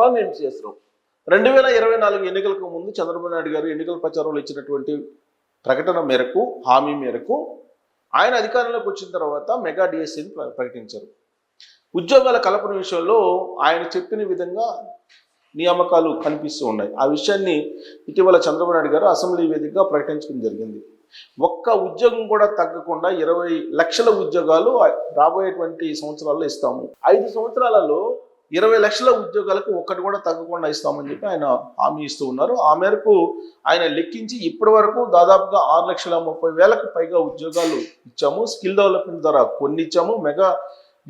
అలానే ఏం చేస్తారు. 2024 ఎన్నికలకు ముందు చంద్రబాబు నాయుడు గారు ఎన్నికల ప్రచారంలో ఇచ్చినటువంటి ప్రకటన మేరకు, హామీ మేరకు ఆయన అధికారంలోకి వచ్చిన తర్వాత మెగా డిఎస్సిని ప్రకటించారు. ఉద్యోగాల కల్పన విషయంలో ఆయన చెప్పిన విధంగా నియామకాలు కనిపిస్తూ ఉన్నాయి. ఆ విషయాన్ని ఇటీవల చంద్రబాబు నాయుడు గారు అసెంబ్లీ వేదికగా ప్రకటించడం జరిగింది. ఒక్క ఉద్యోగం కూడా తగ్గకుండా 20 లక్షల ఉద్యోగాలు రాబోయేటువంటి సంవత్సరాల్లో ఇస్తాము. 5 సంవత్సరాలలో 20 లక్షల ఉద్యోగాలకు ఒక్కటి కూడా తగ్గకుండా ఇస్తామని చెప్పి ఆయన హామీ ఇస్తూ ఉన్నారు. ఆ మేరకు ఆయన లెక్కించి ఇప్పటి వరకు దాదాపుగా 6,30,000కు పైగా ఉద్యోగాలు ఇచ్చాము. స్కిల్ డెవలప్మెంట్ ద్వారా కొన్ని ఇచ్చాము, మెగా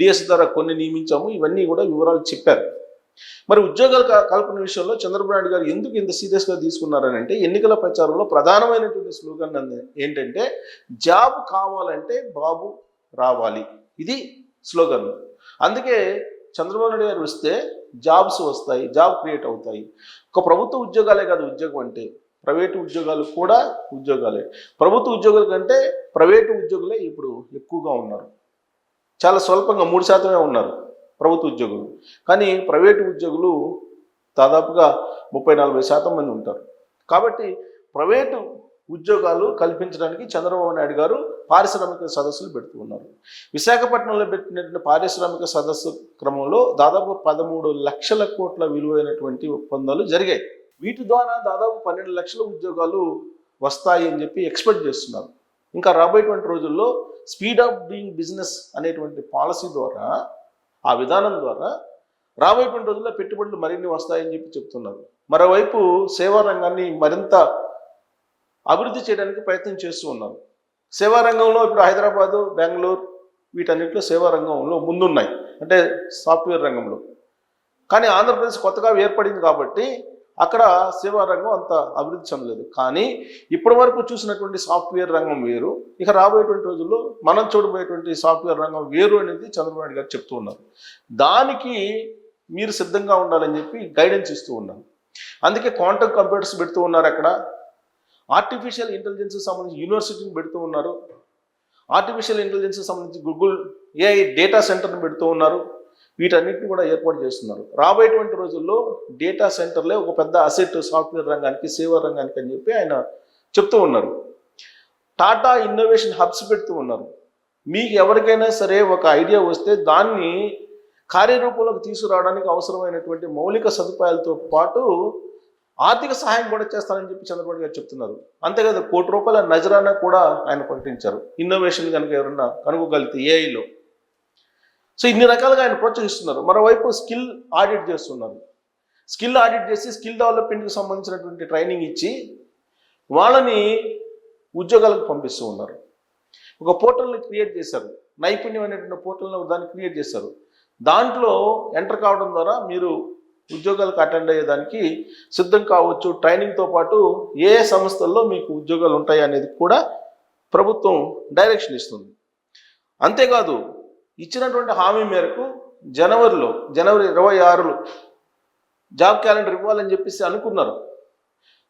డిఎస్ ద్వారా కొన్ని నియమించాము. ఇవన్నీ కూడా వివరాలు చెప్పారు. మరి ఉద్యోగాల కల్పన విషయంలో చంద్రబాబు నాయుడు గారు ఎందుకు ఇంత సీరియస్గా తీసుకున్నారని అంటే, ఎన్నికల ప్రచారంలో ప్రధానమైనటువంటి స్లోగన్ ఏంటంటే, జాబ్ కావాలంటే బాబు రావాలి. ఇది స్లోగన్. అందుకే చంద్రబాబు నాయుడు గారు వస్తే జాబ్స్ వస్తాయి, జాబ్ క్రియేట్ అవుతాయి. ఒక ప్రభుత్వ ఉద్యోగాలే కాదు ఉద్యోగం అంటే, ప్రైవేటు ఉద్యోగాలు కూడా ఉద్యోగాలే. ప్రభుత్వ ఉద్యోగుల కంటే ప్రైవేటు ఉద్యోగులే ఇప్పుడు ఎక్కువగా ఉన్నారు. చాలా స్వల్పంగా 3% ఉన్నారు ప్రభుత్వ ఉద్యోగులు. కానీ ప్రైవేటు ఉద్యోగులు దాదాపుగా 30-40% మంది ఉంటారు. కాబట్టి ప్రైవేటు ఉద్యోగాలు కల్పించడానికి చంద్రబాబు నాయుడు గారు పారిశ్రామిక సదస్సులు పెడుతూ ఉన్నారు. విశాఖపట్నంలో పెట్టినటువంటి పారిశ్రామిక సదస్సు క్రమంలో దాదాపు 13 లక్షల కోట్ల విలువైనటువంటి ఒప్పందాలు జరిగాయి. వీటి ద్వారా దాదాపు 12 లక్షల ఉద్యోగాలు వస్తాయి అని చెప్పి ఎక్స్పెక్ట్ చేస్తున్నారు. ఇంకా రాబోయేటువంటి రోజుల్లో స్పీడ్ ఆఫ్ డూయింగ్ బిజినెస్ అనేటువంటి పాలసీ ద్వారా, ఆ విధానం ద్వారా రాబోయేటువంటి రోజుల్లో పెట్టుబడులు మరిన్ని వస్తాయని చెప్పి చెప్తున్నారు. మరోవైపు సేవా రంగాన్ని మరింత అభివృద్ధి చేయడానికి ప్రయత్నం చేస్తూ ఉన్నారు. సేవా రంగంలో ఇప్పుడు హైదరాబాదు, బెంగళూరు వీటన్నిటిలో సేవా రంగంలో ముందున్నాయి, అంటే సాఫ్ట్వేర్ రంగంలో. కానీ ఆంధ్రప్రదేశ్ కొత్తగా ఏర్పడింది కాబట్టి అక్కడ సేవా రంగం అంత అభివృద్ధి చెందలేదు. కానీ ఇప్పటి వరకు చూసినటువంటి సాఫ్ట్వేర్ రంగం వేరు, ఇక రాబోయేటువంటి రోజుల్లో మనం చూడబోయేటువంటి సాఫ్ట్వేర్ రంగం వేరు అనేది చంద్రబాబు నాయుడు గారు చెప్తూ ఉన్నారు. దానికి మీరు సిద్ధంగా ఉండాలని చెప్పి గైడెన్స్ ఇస్తూ ఉన్నారు. అందుకే క్వాంటమ్ కంప్యూటర్స్ పెడుతూ ఉన్నారు. అక్కడ ఆర్టిఫిషియల్ ఇంటెలిజెన్స్ సంబంధించి యూనివర్సిటీని పెడుతూ ఉన్నారు. ఆర్టిఫిషియల్ ఇంటెలిజెన్స్ సంబంధించి గూగుల్ ఏఐ డేటా సెంటర్ని పెడుతూ ఉన్నారు. వీటన్నిటిని కూడా ఏర్పాటు చేస్తున్నారు. రాబోయేటువంటి రోజుల్లో డేటా సెంటర్లే ఒక పెద్ద అసెట్ సాఫ్ట్వేర్ రంగానికి, సేవా రంగానికి అని చెప్పి ఆయన చెప్తూ ఉన్నారు. టాటా ఇన్నోవేషన్ హబ్స్ పెడుతూ ఉన్నారు. మీకు ఎవరికైనా సరే ఒక ఐడియా వస్తే దాన్ని కార్యరూపంలోకి తీసుకురావడానికి అవసరమైనటువంటి మౌలిక సదుపాయాలతో పాటు ఆర్థిక సహాయం కూడా చేస్తానని చెప్పి చంద్రబాబు గారు చెప్తున్నారు. అంతేకాదు ₹1 నజరానా కూడా ఆయన ప్రకటించారు. ఇన్నోవేషన్ కనుక ఎవరన్నా కనుగోగలిగితే ఏఐలో. సో ఇన్ని రకాలుగా ఆయన ప్రోత్సహిస్తున్నారు. మరోవైపు స్కిల్ ఆడిట్ చేస్తున్నారు. స్కిల్ ఆడిట్ చేసి స్కిల్ డెవలప్మెంట్కి సంబంధించినటువంటి ట్రైనింగ్ ఇచ్చి వాళ్ళని ఉద్యోగాలకు పంపిస్తూ ఉన్నారు. ఒక పోర్టల్ని క్రియేట్ చేశారు. నైపుణ్యం అనేటువంటి పోర్టల్ని దాన్ని క్రియేట్ చేశారు. దాంట్లో ఎంటర్ కావడం ద్వారా మీరు ఉద్యోగాలకు అటెండ్ అయ్యేదానికి సిద్ధం కావచ్చు. ట్రైనింగ్తో పాటు ఏ సంస్థల్లో మీకు ఉద్యోగాలు ఉంటాయి అనేది కూడా ప్రభుత్వం డైరెక్షన్ ఇస్తుంది. అంతేకాదు ఇచ్చినటువంటి హామీ మేరకు జనవరి 26 జాబ్ క్యాలెండర్ ఇవ్వాలని చెప్పేసి అనుకున్నారు.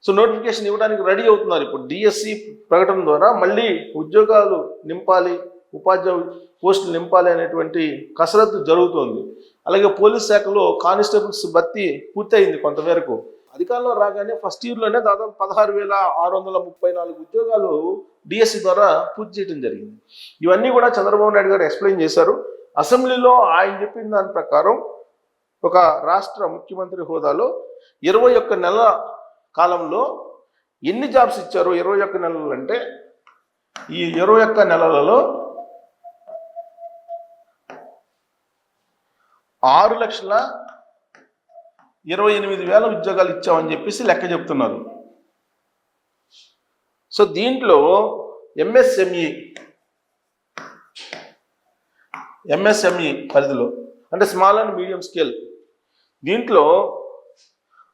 సో నోటిఫికేషన్ ఇవ్వడానికి రెడీ అవుతున్నారు. ఇప్పుడు డిఎస్సి ప్రకటన ద్వారా మళ్ళీ ఉద్యోగాలు నింపాలి, ఉపాధ్యాయ పోస్టులు నింపాలి అనేటువంటి కసరత్తు జరుగుతోంది. అలాగే పోలీస్ శాఖలో కానిస్టేబుల్స్ భర్తీ పూర్తయింది కొంతమేరకు. అధికారంలో రాగానే ఫస్ట్ ఇయర్లోనే దాదాపు 16,634 ఉద్యోగాలు డిఎస్సి ద్వారా పూర్తి చేయడం జరిగింది. ఇవన్నీ కూడా చంద్రబాబు నాయుడు గారు ఎక్స్ప్లెయిన్ చేశారు. అసెంబ్లీలో ఆయన చెప్పిన దాని ప్రకారం ఒక రాష్ట్ర ముఖ్యమంత్రి హోదాలో 21 నెలల కాలంలో ఎన్ని జాబ్స్ ఇచ్చారు? 21 నెలలు అంటే ఈ 21 నెలలలో 6,28,000 ఉద్యోగాలు ఇచ్చామని చెప్పేసి లెక్క చెప్తున్నారు. సో దీంట్లో ఎంఎస్ఎంఈ పరిధిలో అంటే స్మాల్ అండ్ మీడియం స్కేల్, దీంట్లో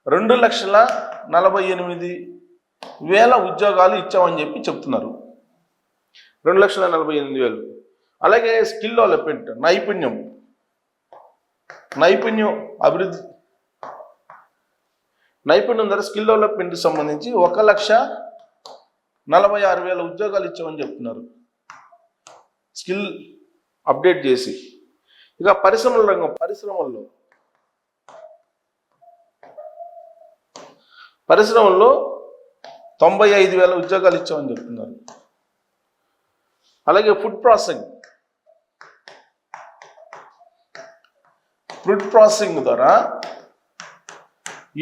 2,48,000 ఉద్యోగాలు ఇచ్చామని చెప్పి చెప్తున్నారు. 2,48,000. అలాగే స్కిల్ డెవలప్మెంట్, నైపుణ్యం అభివృద్ధి, నైపుణ్యం ద్వారా స్కిల్ డెవలప్మెంట్కి సంబంధించి 1,46,000 ఉద్యోగాలు ఇచ్చామని చెప్తున్నారు స్కిల్ అప్డేట్ చేసి. ఇక పరిశ్రమల్లో పరిశ్రమల్లో 95,000 ఉద్యోగాలు ఇచ్చామని చెప్తున్నారు. అలాగే ఫుడ్ ప్రాసెసింగ్ ద్వారా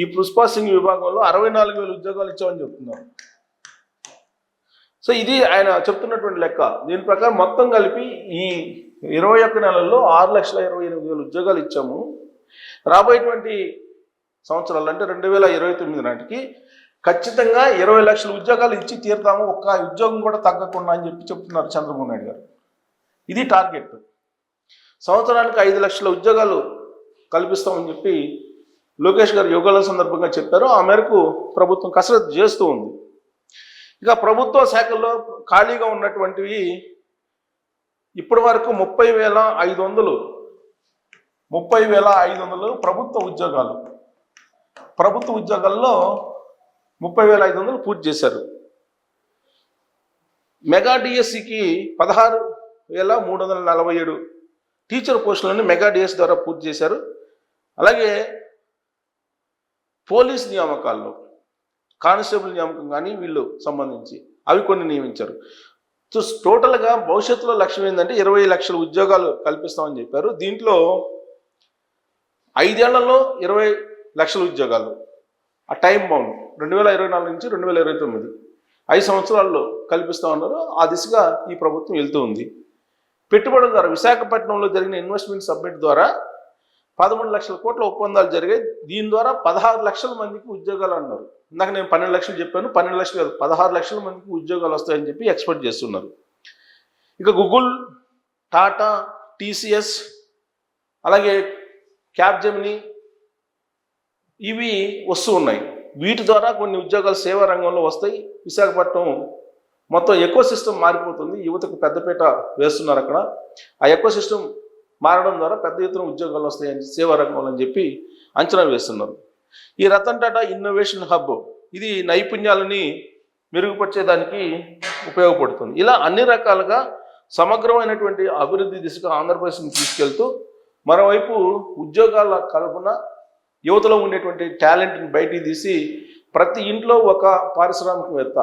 ఈ ఫుడ్ ప్రాసెసింగ్ విభాగంలో 64,000 ఉద్యోగాలు ఇచ్చామని చెప్తున్నారు. సో ఇది ఆయన చెప్తున్నటువంటి లెక్క. దీని ప్రకారం మొత్తం కలిపి ఈ 21 నెలల్లో 6,28,000 ఉద్యోగాలు ఇచ్చాము. రాబోయేటువంటి సంవత్సరాలు అంటే 2029 నాటికి ఖచ్చితంగా 20 లక్షల ఉద్యోగాలు ఇచ్చి తీరుతాము, ఒక్క ఉద్యోగం కూడా తగ్గకుండా అని చెప్తున్నారు చంద్రబాబు నాయుడు గారు. ఇది టార్గెట్. సంవత్సరానికి 5 లక్షల ఉద్యోగాలు కల్పిస్తామని చెప్పి లోకేష్ గారు యోగాల సందర్భంగా చెప్పారు. ఆ మేరకు ప్రభుత్వం కసరత్తు చేస్తూ ఉంది. ఇక ప్రభుత్వ శాఖల్లో ఖాళీగా ఉన్నటువంటివి ఇప్పటి వరకు 30,500 ప్రభుత్వ ఉద్యోగాల్లో 30,500 పూర్తి చేశారు. మెగా డిఎస్సికి 16,347 టీచర్ పోస్టులను మెగా డిఎస్ ద్వారా పూర్తి చేశారు. అలాగే పోలీస్ నియామకాల్లో కానిస్టేబుల్ నియామకం కానీ వీళ్ళు సంబంధించి అవి కొన్ని నియమించారు. సో టోటల్గా భవిష్యత్తులో లక్ష్యం ఏంటంటే 20 లక్షల ఉద్యోగాలు కల్పిస్తామని చెప్పారు. దీంట్లో 5 ఏళ్లలో 20 లక్షల ఉద్యోగాలు, ఆ టైం బౌండ్ 2024 నుంచి 2029 5 సంవత్సరాల్లో కల్పిస్తామన్నారు. ఆ దిశగా ఈ ప్రభుత్వం వెళ్తూ ఉంది. పెట్టుబడుల ద్వారా విశాఖపట్నంలో జరిగిన ఇన్వెస్ట్మెంట్ సబ్మిట్ ద్వారా 13 లక్షల కోట్ల ఒప్పందాలు జరిగాయి. దీని ద్వారా 16 లక్షల మందికి ఉద్యోగాలు అన్నారు. ఇందాక నేను 12 లక్షలు చెప్పాను, 12 లక్షలు కాదు 16 లక్షల మందికి ఉద్యోగాలు వస్తాయని చెప్పి ఎక్స్పెక్ట్ చేస్తున్నారు. ఇక గూగుల్, టాటా, టీసీఎస్, అలాగే క్యాప్జెమిని ఇవి వస్తూ ఉన్నాయి. వీటి ద్వారా కొన్ని ఉద్యోగాలు సేవా రంగంలో వస్తాయి. విశాఖపట్నం మొత్తం ఎకో సిస్టమ్ మారిపోతుంది. యువతకు పెద్దపీట వేస్తున్నారు అక్కడ. ఆ ఎకో సిస్టమ్ మారడం ద్వారా పెద్ద ఎత్తున ఉద్యోగాలు వస్తాయని సేవా రంగంలో అని చెప్పి అంచనా వేస్తున్నారు. ఈ రతన్ టాటా ఇన్నోవేషన్ హబ్ ఇది నైపుణ్యాలని మెరుగుపరిచేదానికి ఉపయోగపడుతుంది. ఇలా అన్ని రకాలుగా సమగ్రమైనటువంటి అభివృద్ధి దిశగా ఆంధ్రప్రదేశ్ని తీసుకెళ్తూ మరోవైపు ఉద్యోగాల కల్పన, యువతలో ఉండేటువంటి టాలెంట్ని బయటికి తీసి ప్రతి ఇంట్లో ఒక పారిశ్రామికవేత్త,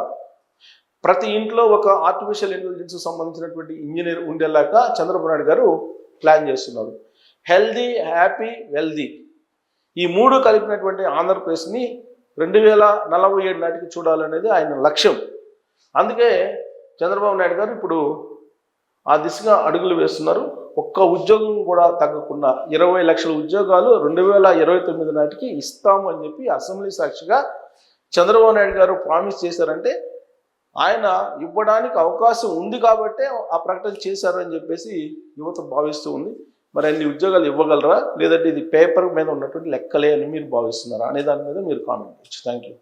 ప్రతి ఇంట్లో ఒక ఆర్టిఫిషియల్ ఇంటెలిజెన్స్ సంబంధించినటువంటి ఇంజనీర్ ఉండేలాగా చంద్రబాబు నాయుడు గారు ప్లాన్ చేస్తున్నారు. హెల్దీ, హ్యాపీ, వెల్దీ ఈ 3 కలిపినటువంటి ఆంధ్రప్రదేశ్ని 2047 నాటికి చూడాలనేది ఆయన లక్ష్యం. అందుకే చంద్రబాబు నాయుడు గారు ఇప్పుడు ఆ దిశగా అడుగులు వేస్తున్నారు. ఒక్క ఉద్యోగం కూడా తగ్గకుండా 20 లక్షల ఉద్యోగాలు 2029 నాటికి ఇస్తాము అని చెప్పి అసెంబ్లీ సాక్షిగా చంద్రబాబు నాయుడు గారు ప్రామిస్ చేశారంటే ఆయన ఇవ్వడానికి అవకాశం ఉంది కాబట్టే ఆ ప్రకటన చేశారని చెప్పేసి యువత భావిస్తూ ఉంది. మరి అన్ని ఉద్యోగాలు ఇవ్వగలరా, లేదంటే ఇది పేపర్ మీద ఉన్నటువంటి లెక్కలే అని మీరు భావిస్తున్నారా అనే దాని మీద మీరు కామెంట్ చేయొచ్చు. Thank you.